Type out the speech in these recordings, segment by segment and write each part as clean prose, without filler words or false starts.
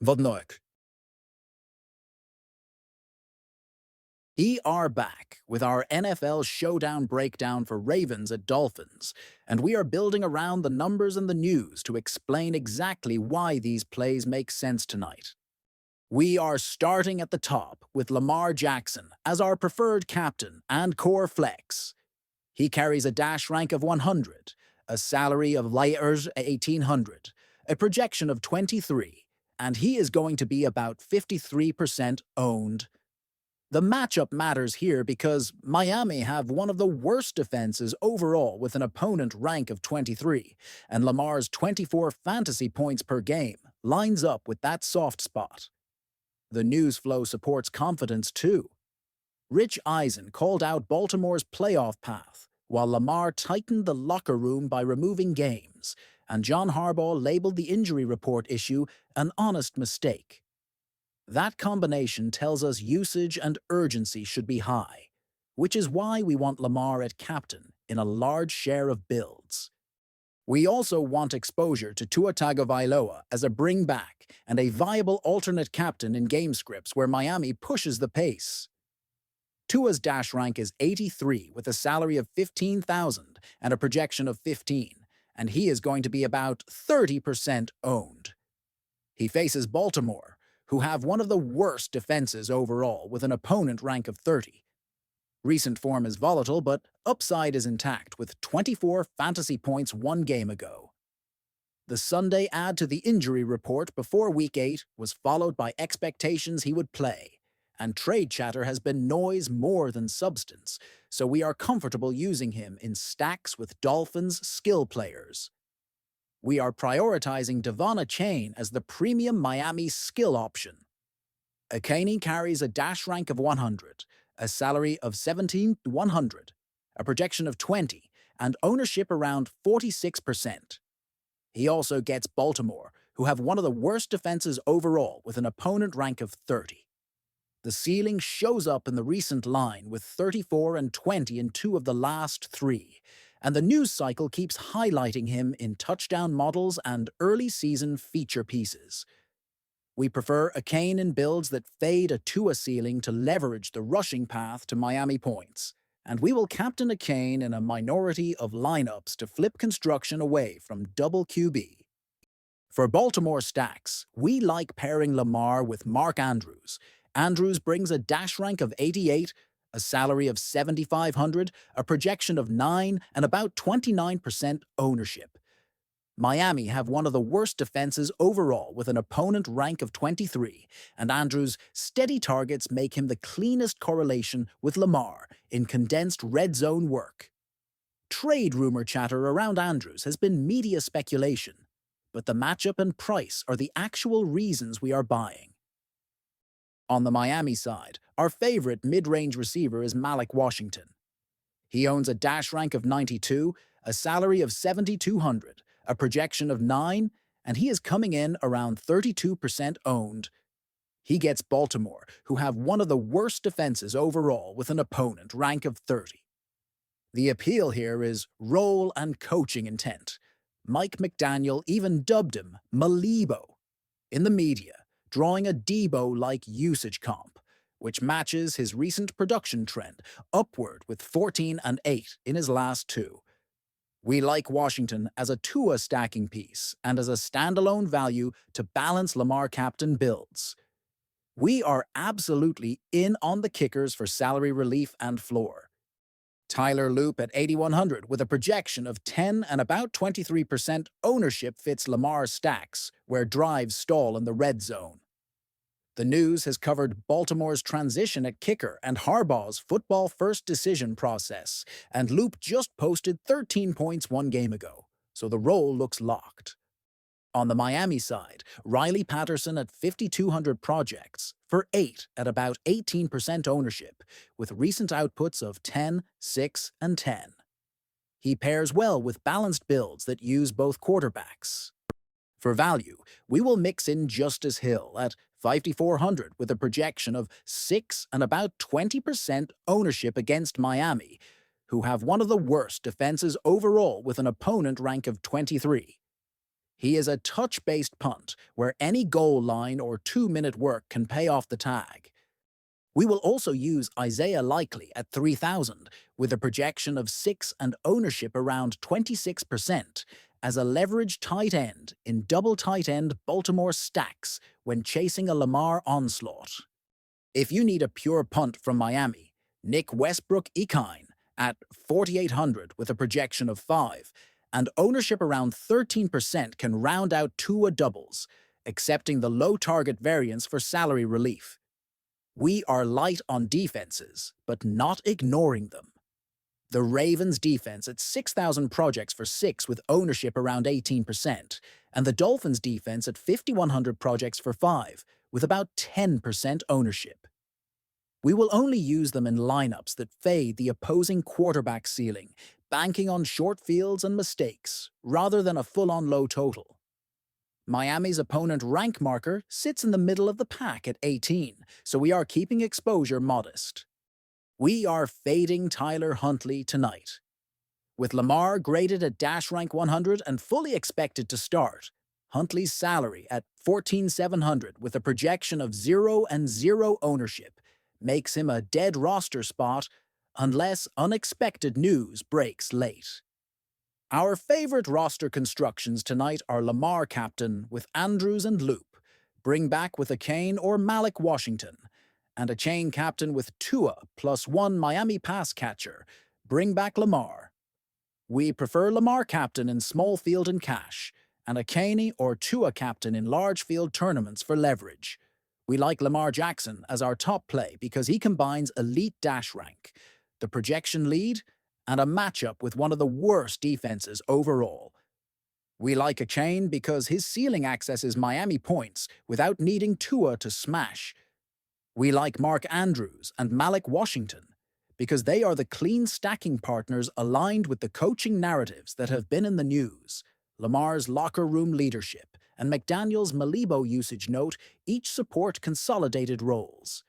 Vodnoek. We are back with our NFL Showdown breakdown for Ravens at Dolphins, and we are building around the numbers and the news to explain exactly why these plays make sense tonight. We are starting at the top with Lamar Jackson as our preferred captain and core flex. He carries a dash rank of 100, a salary of Lighters 1800, a projection of 23, and he is going to be about 53% owned. The matchup matters here because Miami have one of the worst defenses overall with an opponent rank of 23, and Lamar's 24 fantasy points per game lines up with that soft spot. The news flow supports confidence too. Rich Eisen called out Baltimore's playoff path, while Lamar tightened the locker room by removing games, and John Harbaugh labeled the injury report issue an honest mistake. That combination tells us usage and urgency should be high, which is why we want Lamar at captain in a large share of builds. We also want exposure to Tua Tagovailoa as a bring-back and a viable alternate captain in game scripts where Miami pushes the pace. Tua's dash rank is 83 with a salary of 15,000 and a projection of 15, and he is going to be about 30% owned. He faces Baltimore, who have one of the worst defenses overall with an opponent rank of 30. Recent form is volatile, but upside is intact with 24 fantasy points one game ago. The Sunday add to the injury report before Week 8 was followed by expectations he would play, and trade chatter has been noise more than substance, so we are comfortable using him in stacks with Dolphins skill players. We are prioritizing Devon Achane as the premium Miami skill option. Achane carries a dash rank of 100, a salary of 17,100, a projection of 20, and ownership around 46%. He also gets Baltimore, who have one of the worst defenses overall with an opponent rank of 30. The ceiling shows up in the recent line with 34 and 20 in two of the last three, and the news cycle keeps highlighting him in touchdown models and early season feature pieces. We prefer Achane in builds that fade a Tua ceiling to leverage the rushing path to Miami points, and we will captain Achane in a minority of lineups to flip construction away from double QB. For Baltimore stacks, we like pairing Lamar with Mark Andrews. Andrews brings a dash rank of 88, a salary of 7,500, a projection of 9, and about 29% ownership. Miami have one of the worst defenses overall with an opponent rank of 23, and Andrews' steady targets make him the cleanest correlation with Lamar in condensed red zone work. Trade rumor chatter around Andrews has been media speculation, but the matchup and price are the actual reasons we are buying. On the Miami side, our favorite mid-range receiver is Malik Washington. He owns a dash rank of 92, a salary of 7,200, a projection of 9, and he is coming in around 32% owned. He gets Baltimore, who have one of the worst defenses overall with an opponent rank of 30. The appeal here is role and coaching intent. Mike McDaniel even dubbed him Malibo in the media, drawing a Debo-like usage comp, which matches his recent production trend, upward with 14 and 8 in his last two. We like Washington as a Tua stacking piece and as a standalone value to balance Lamar captain builds. We are absolutely in on the kickers for salary relief and floor. Tyler Loop at 8,100 with a projection of 10 and about 23% ownership fits Lamar's stacks, where drives stall in the red zone. The news has covered Baltimore's transition at kicker and Harbaugh's football-first decision process, and Loop just posted 13 points one game ago, so the role looks locked. On the Miami side, Riley Patterson at 5,200 projects for 8 at about 18% ownership, with recent outputs of 10, 6, and 10. He pairs well with balanced builds that use both quarterbacks. For value, we will mix in Justice Hill at 5,400 with a projection of 6 and about 20% ownership against Miami, who have one of the worst defenses overall with an opponent rank of 23. He is a touch-based punt where any goal line or 2-minute work can pay off the tag. We will also use Isaiah Likely at 3,000 with a projection of 6 and ownership around 26% as a leveraged tight end in double tight end Baltimore stacks when chasing a Lamar onslaught. If you need a pure punt from Miami, Nick Westbrook-Ikine at 4,800 with a projection of 5 and ownership around 13% can round out Tua doubles, accepting the low target variance for salary relief. We are light on defenses, but not ignoring them. The Ravens defense at 6,000 projects for 6 with ownership around 18%, and the Dolphins defense at 5,100 projects for 5 with about 10% ownership. We will only use them in lineups that fade the opposing quarterback ceiling, banking on short fields and mistakes, rather than a full-on low total. Miami's opponent rank marker sits in the middle of the pack at 18, so we are keeping exposure modest. We are fading Tyler Huntley tonight. With Lamar graded at dash rank 100 and fully expected to start, Huntley's salary at 14,700 with a projection of 0 and 0 ownership makes him a dead roster spot unless unexpected news breaks late. Our favorite roster constructions tonight are Lamar captain with Andrews and Loop, bring back with a Kane or Malik Washington, and a chain captain with Tua +1 Miami pass catcher, bring back Lamar. We prefer Lamar captain in small field and cash, and a Kaney or Tua captain in large field tournaments for leverage. We like Lamar Jackson as our top play because he combines elite dash rank, the projection lead, and a matchup with one of the worst defenses overall. We like a chain because his ceiling accesses Miami points without needing Tua to smash. We like Mark Andrews and Malik Washington because they are the clean stacking partners aligned with the coaching narratives that have been in the news. Lamar's locker room leadership and McDaniel's Malibo usage note each support consolidated roles.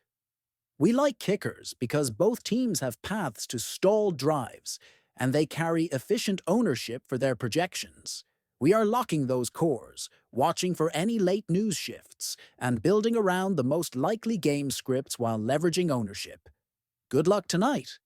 We like kickers because both teams have paths to stalled drives, and they carry efficient ownership for their projections. We are locking those cores, watching for any late news shifts, and building around the most likely game scripts while leveraging ownership. Good luck tonight!